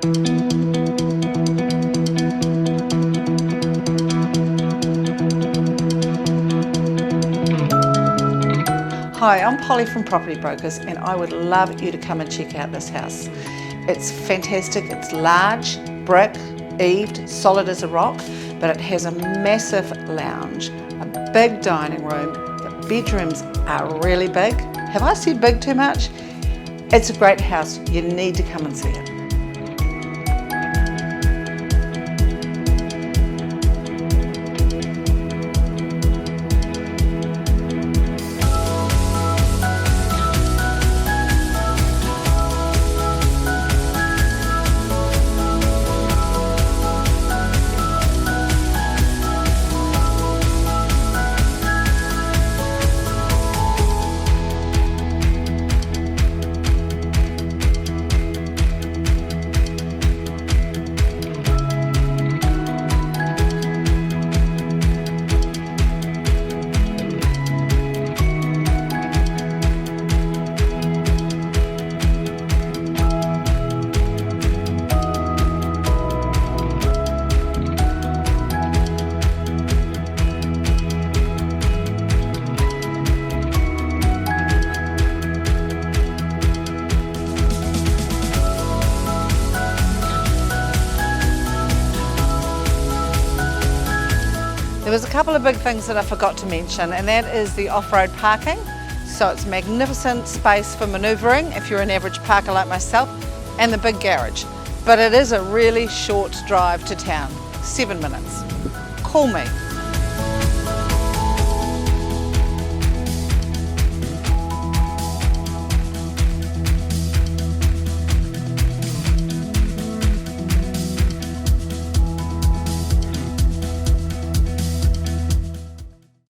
Hi, I'm Polly from Property Brokers, and I would love you to come and check out this house. It's fantastic, it's large, brick, eaved, solid as a rock, but it has a massive lounge, a big dining room, the bedrooms are really big. Have I said big too much? It's a great house, you need to come and see it. There was a couple of big things that I forgot to mention, and that is the off-road parking. So it's magnificent space for manoeuvring if you're an average parker like myself, and the big garage. But it is a really short drive to town, 7 minutes. Call me.